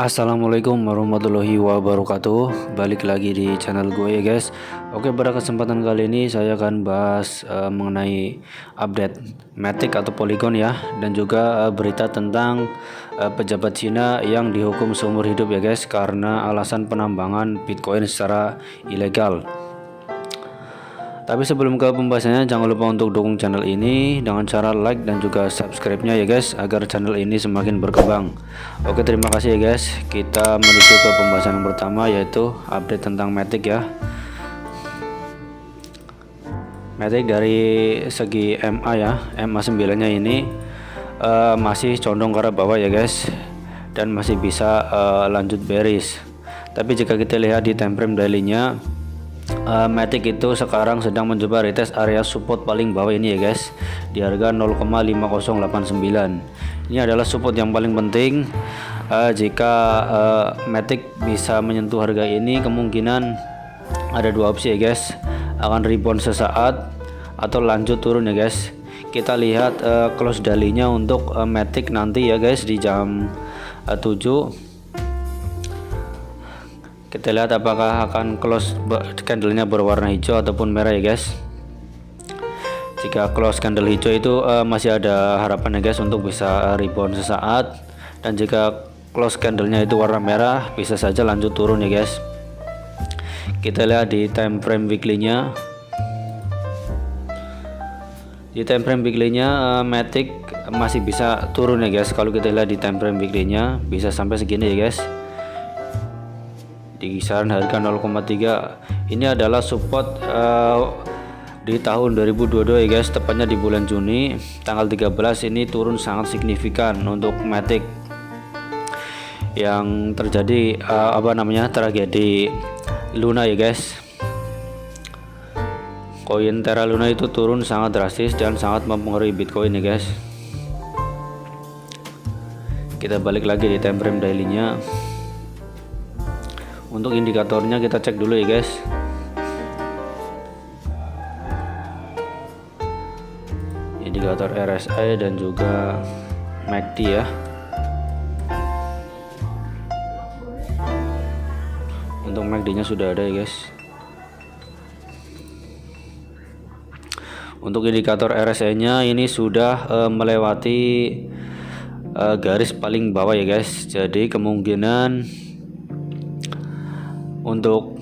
Assalamualaikum warahmatullahi wabarakatuh. Balik lagi di channel gue ya guys. Oke, pada kesempatan kali ini saya akan bahas mengenai update Matic atau Polygon ya, dan juga berita tentang pejabat Cina yang dihukum seumur hidup ya guys karena alasan penambangan Bitcoin secara ilegal. Tapi sebelum ke pembahasannya, jangan lupa untuk dukung channel ini dengan cara like dan juga subscribe-nya ya guys, agar channel ini semakin berkembang. Oke, terima kasih ya guys. Kita menuju ke pembahasan yang pertama, yaitu update tentang Matic ya. Matic dari segi MA ya, MA9 nya ini masih condong ke arah bawah ya guys, dan masih bisa lanjut bearish. Tapi jika kita lihat di time frame daily-nya, Matic itu sekarang sedang mencoba retest area support paling bawah ini ya guys, di harga 0,5089. Ini adalah support yang paling penting. Jika Matic bisa menyentuh harga ini, kemungkinan ada dua opsi ya guys, akan rebound sesaat atau lanjut turun ya guys. Kita lihat close daily-nya untuk Matic nanti ya guys di jam 7. Kita lihat apakah akan close candlenya berwarna hijau ataupun merah ya guys. Jika close candle hijau itu masih ada harapan ya guys untuk bisa rebound sesaat, dan jika close candlenya itu warna merah, bisa saja lanjut turun ya guys. Kita lihat di time frame weekly-nya. Di time frame weekly-nya Matic masih bisa turun ya guys. Kalau kita lihat di time frame weekly-nya bisa sampai segini ya guys, di kisaran harga 0,3. Ini adalah support di tahun 2022 ya guys, tepatnya di bulan Juni tanggal 13 ini turun sangat signifikan untuk Matic yang terjadi tragedi Luna ya guys. Koin Terra Luna itu turun sangat drastis dan sangat mempengaruhi Bitcoin ya guys. Kita balik lagi di time frame daily-nya. Untuk indikatornya kita cek dulu ya guys. Indikator RSI dan juga MACD ya. Untuk MACD-nya sudah ada ya guys. Untuk indikator RSI-nya ini sudah melewati garis paling bawah ya guys. Jadi kemungkinan untuk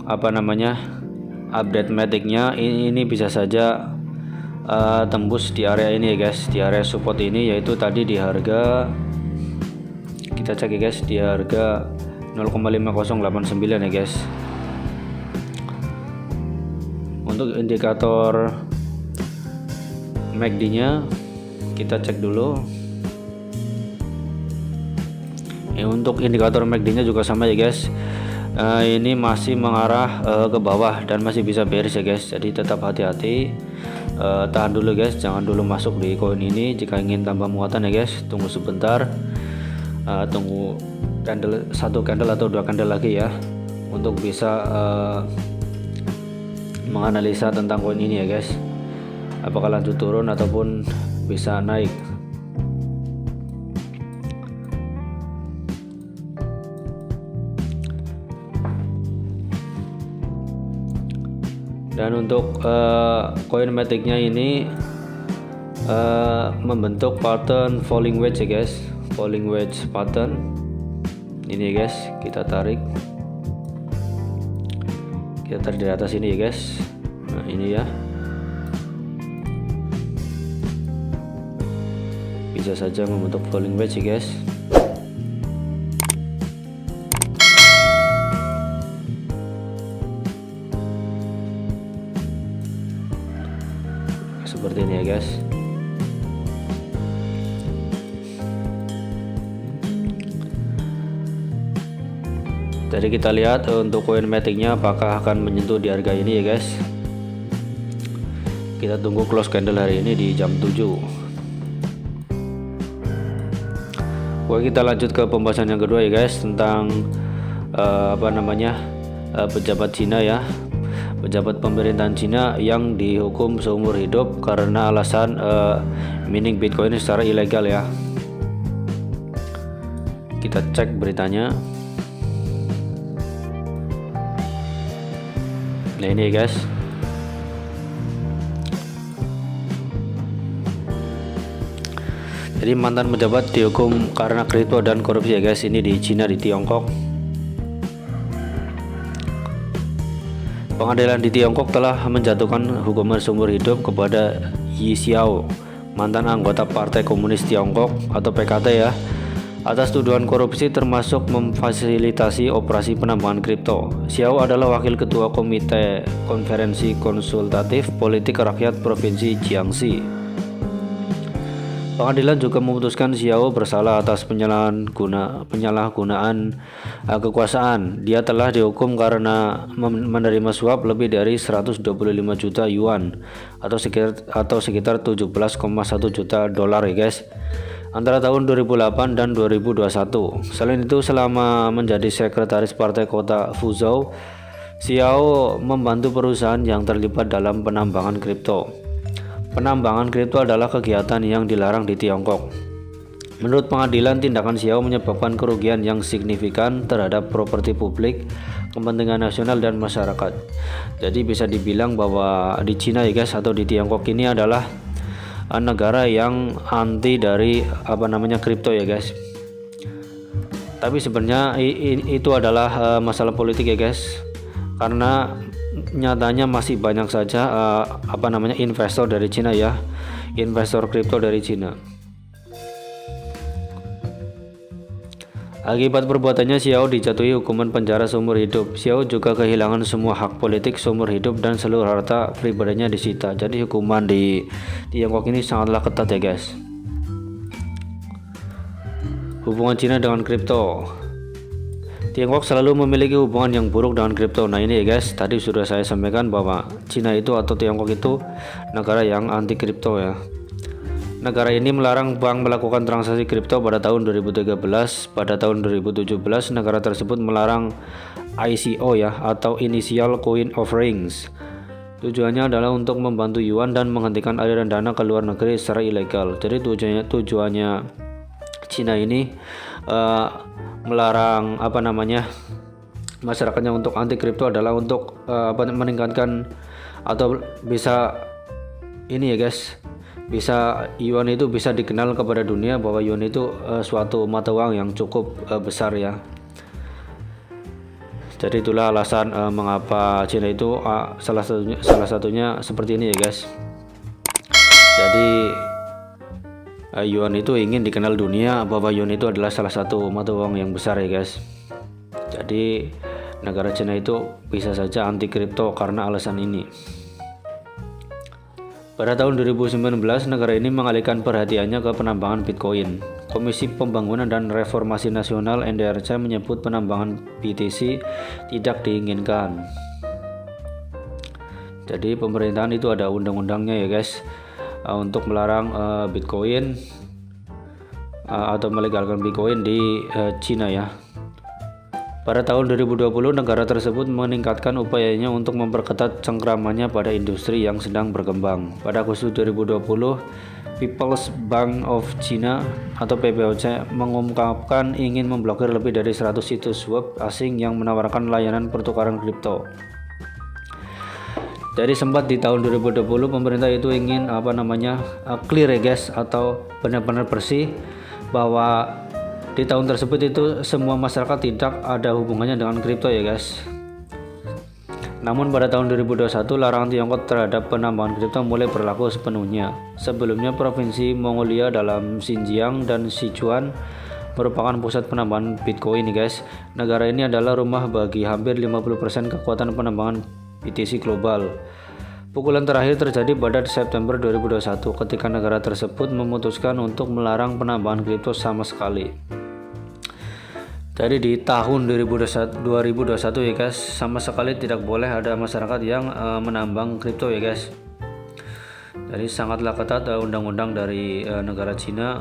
update Matic-nya ini bisa saja tembus di area ini ya guys, di area support ini, yaitu tadi di harga, kita cek ya guys, di harga 0,5089 ya guys. Untuk indikator MACD-nya kita cek dulu. Untuk indikator MACD-nya juga sama ya guys. Ini masih mengarah ke bawah dan masih bisa bearish ya guys. Jadi tetap hati-hati, tahan dulu guys, jangan dulu masuk di koin ini. Jika ingin tambah muatan ya guys, tunggu sebentar, tunggu satu candle atau dua candle lagi ya, untuk bisa menganalisa tentang koin ini ya guys, apakah lanjut turun ataupun bisa naik. Dan untuk koin Matic-nya ini membentuk pattern falling wedge ya guys, falling wedge pattern ini ya guys. Kita tarik di atas ini ya guys. Nah ini ya, bisa saja membentuk falling wedge ya guys. Seperti ini ya guys. Jadi kita lihat untuk koin Matic-nya apakah akan menyentuh di harga ini ya guys. Kita tunggu close candle hari ini di jam 7. Oke, kita lanjut ke pembahasan yang kedua ya guys, tentang pejabat Cina ya. Pejabat pemerintahan Cina yang dihukum seumur hidup karena alasan mining Bitcoin secara ilegal ya. Kita cek beritanya. Nah ini ya guys. Jadi mantan pejabat dihukum karena kripto dan korupsi ya guys. Ini di Cina, di Tiongkok. Pengadilan di Tiongkok telah menjatuhkan hukuman seumur hidup kepada Yi Xiao, mantan anggota Partai Komunis Tiongkok atau PKT ya, atas tuduhan korupsi termasuk memfasilitasi operasi penambangan kripto. Xiao adalah wakil ketua Komite Konferensi Konsultatif Politik Rakyat Provinsi Jiangxi. Pengadilan juga memutuskan Xiao bersalah atas penyalahgunaan kekuasaan. Dia telah dihukum karena menerima suap lebih dari 125 juta yuan atau sekitar 17,1 juta dolar ya guys, antara tahun 2008 dan 2021. Selain itu, selama menjadi sekretaris partai kota Fuzhou, Xiao membantu perusahaan yang terlibat dalam penambangan kripto. Penambangan kripto adalah kegiatan yang dilarang di Tiongkok. Menurut pengadilan, tindakan Xiao menyebabkan kerugian yang signifikan terhadap properti publik, kepentingan nasional dan masyarakat. Jadi bisa dibilang bahwa di Cina ya guys, atau di Tiongkok ini adalah negara yang anti dari kripto ya guys. Tapi sebenarnya itu adalah masalah politik ya guys, karena nyatanya masih banyak saja investor dari Cina ya, investor kripto dari Cina. Akibat perbuatannya, Xiao dijatuhi hukuman penjara seumur hidup. Xiao juga kehilangan semua hak politik seumur hidup dan seluruh harta pribadinya disita. Jadi hukuman di Tiongkok ini sangatlah ketat ya guys. Hubungan Cina dengan kripto. Tiongkok selalu memiliki hubungan yang buruk dengan kripto. Nah ini ya guys, tadi sudah saya sampaikan bahwa Cina itu atau Tiongkok itu negara yang anti kripto ya. Negara ini melarang bank melakukan transaksi kripto pada tahun 2013. Pada tahun 2017 negara tersebut melarang ICO ya, atau Initial Coin Offerings. Tujuannya adalah untuk membantu yuan dan menghentikan aliran dana ke luar negeri secara ilegal. Jadi tujuannya Cina ini melarang masyarakatnya untuk anti kripto adalah untuk meningkatkan atau bisa ini ya guys, bisa yuan itu bisa dikenal kepada dunia bahwa yuan itu suatu mata uang yang cukup besar ya. Jadi itulah alasan mengapa Cina itu salah satunya seperti ini ya guys. Jadi yuan itu ingin dikenal dunia bahwa yuan itu adalah salah satu mata uang yang besar ya guys. Jadi negara Cina itu bisa saja anti kripto karena alasan ini. Pada tahun 2019 negara ini mengalihkan perhatiannya ke penambangan Bitcoin. Komisi Pembangunan dan Reformasi Nasional NDRC menyebut penambangan BTC tidak diinginkan. Jadi pemerintahan itu ada undang-undangnya ya guys, untuk melarang Bitcoin atau melegalkan Bitcoin di Cina ya. Pada tahun 2020 negara tersebut meningkatkan upayanya untuk memperketat cengkramannya pada industri yang sedang berkembang. Pada Agustus 2020, People's Bank of China atau PBOC mengungkapkan ingin memblokir lebih dari 100 situs web asing yang menawarkan layanan pertukaran kripto. Jadi sempat di tahun 2020 pemerintah itu ingin clear ya guys, atau benar-benar bersih bahwa di tahun tersebut itu semua masyarakat tidak ada hubungannya dengan kripto ya guys. Namun pada tahun 2021 larangan Tiongkok terhadap penambangan kripto mulai berlaku sepenuhnya. Sebelumnya provinsi Mongolia dalam Xinjiang dan Sichuan merupakan pusat penambangan Bitcoin nih guys. Negara ini adalah rumah bagi hampir 50% kekuatan penambangan BTC global. Pukulan terakhir terjadi pada September 2021 ketika negara tersebut memutuskan untuk melarang penambangan kripto sama sekali. Jadi di tahun 2021 ya guys, sama sekali tidak boleh ada masyarakat yang menambang kripto ya guys. Jadi sangatlah ketat undang-undang dari negara Cina.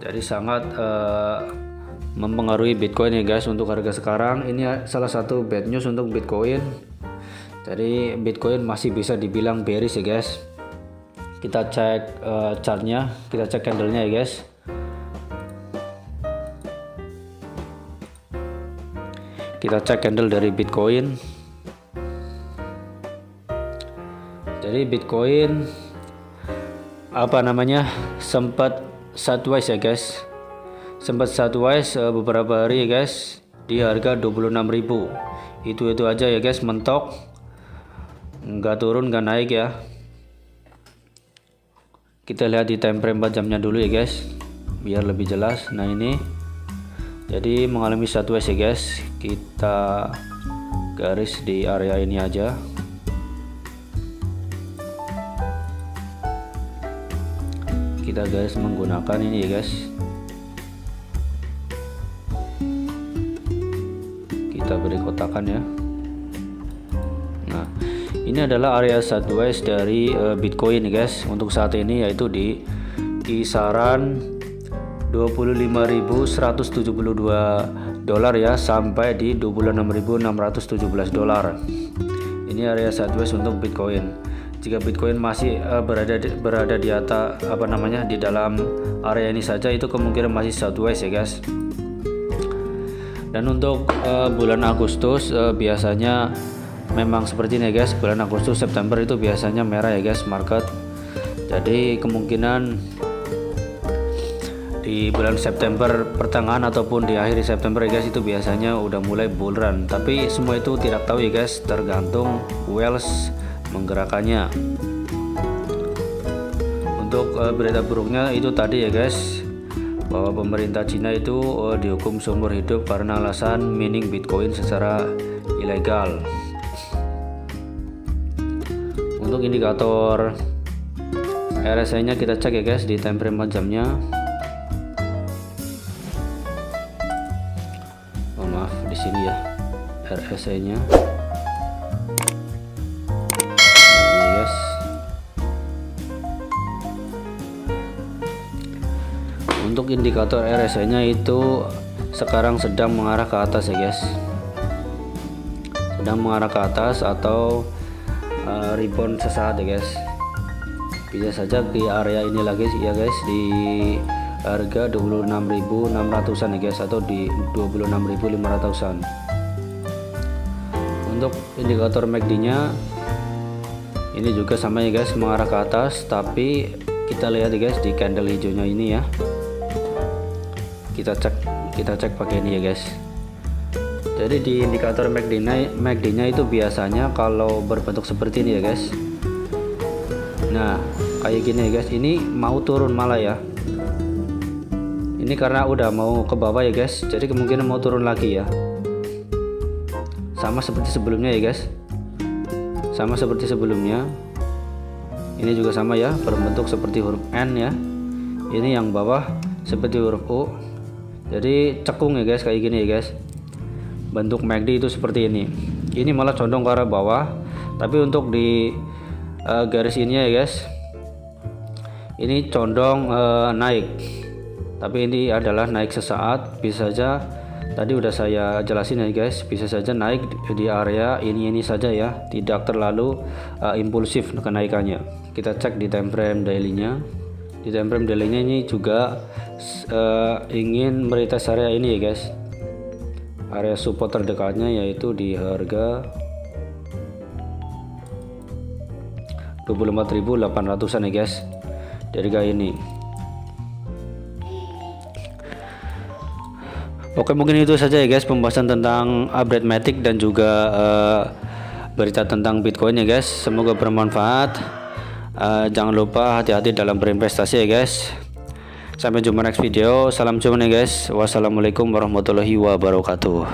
Jadi sangat mempengaruhi Bitcoin ya guys untuk harga sekarang. Ini salah satu bad news untuk Bitcoin. Jadi Bitcoin masih bisa dibilang bearish ya guys. Kita cek chartnya, kita cek candlenya ya guys. Kita cek candle dari Bitcoin. Jadi Bitcoin sempat sideways ya guys. Sempat sideways beberapa hari ya guys di harga 26.000. Itu aja ya guys, mentok. Nggak turun, nggak naik ya. Kita lihat di time frame 4 jamnya dulu ya guys, biar lebih jelas. Nah ini jadi mengalami sideways ya guys. Kita garis di area ini aja. Kita garis menggunakan ini ya guys. Kita beri kotakan ya. Nah ini adalah area sideways dari Bitcoin ya guys untuk saat ini, yaitu di kisaran 25.172 dolar ya, sampai di 26.617 dolar. Ini area sideways untuk Bitcoin. Jika Bitcoin masih berada di atas di dalam area ini saja, itu kemungkinan masih sideways ya guys. Dan untuk bulan Agustus biasanya memang seperti ini ya guys. Bulan Agustus September itu biasanya merah ya guys market. Jadi kemungkinan di bulan September pertengahan ataupun di akhir September ya guys, itu biasanya udah mulai bull run. Tapi semua itu tidak tahu ya guys, tergantung whales menggerakkannya. Untuk berita buruknya itu tadi ya guys, bahwa pemerintah Cina itu dihukum seumur hidup karena alasan mining Bitcoin secara ilegal. Untuk indikator RSI nya kita cek ya guys di time frame 4 jamnya. Oh, maaf di sini ya RSI nya. Ini guys. Untuk indikator RSI nya itu sekarang sedang mengarah ke atas ya guys. Sedang mengarah ke atas atau rebound sesaat ya guys. Bisa saja di area ini lagi ya guys, di harga 26.600an ya guys, atau di 26.500an. Untuk indikator MACD nya ini juga sama ya guys, mengarah ke atas. Tapi kita lihat ya guys di candle hijaunya ini ya, kita cek pakai ini ya guys. Jadi di indikator MACD nya itu biasanya kalau berbentuk seperti ini ya guys. Nah kayak gini ya guys, ini mau turun malah ya. Ini karena udah mau ke bawah ya guys, jadi kemungkinan mau turun lagi ya. Sama seperti sebelumnya ya guys, sama seperti sebelumnya. Ini juga sama ya, berbentuk seperti huruf N ya. Ini yang bawah seperti huruf U. Jadi cekung ya guys, kayak gini ya guys. Bentuk MACD itu seperti ini. Ini malah condong ke arah bawah. Tapi untuk di garis ini ya guys, ini condong naik. Tapi ini adalah naik sesaat. Bisa saja tadi udah saya jelasin ya guys, bisa saja naik di area ini saja ya, tidak terlalu impulsif kenaikannya. Kita cek di time frame daily-nya. Di time frame daily-nya ini juga ingin meretes area ini ya guys. Area support terdekatnya yaitu di harga 24.800an ya guys, dari harga ini. Oke, mungkin itu saja ya guys pembahasan tentang update Matic dan juga berita tentang Bitcoin ya guys. Semoga bermanfaat. Jangan lupa hati-hati dalam berinvestasi ya guys. Sampai jumpa next video. Salam cuan ya guys. Wassalamualaikum warahmatullahi wabarakatuh.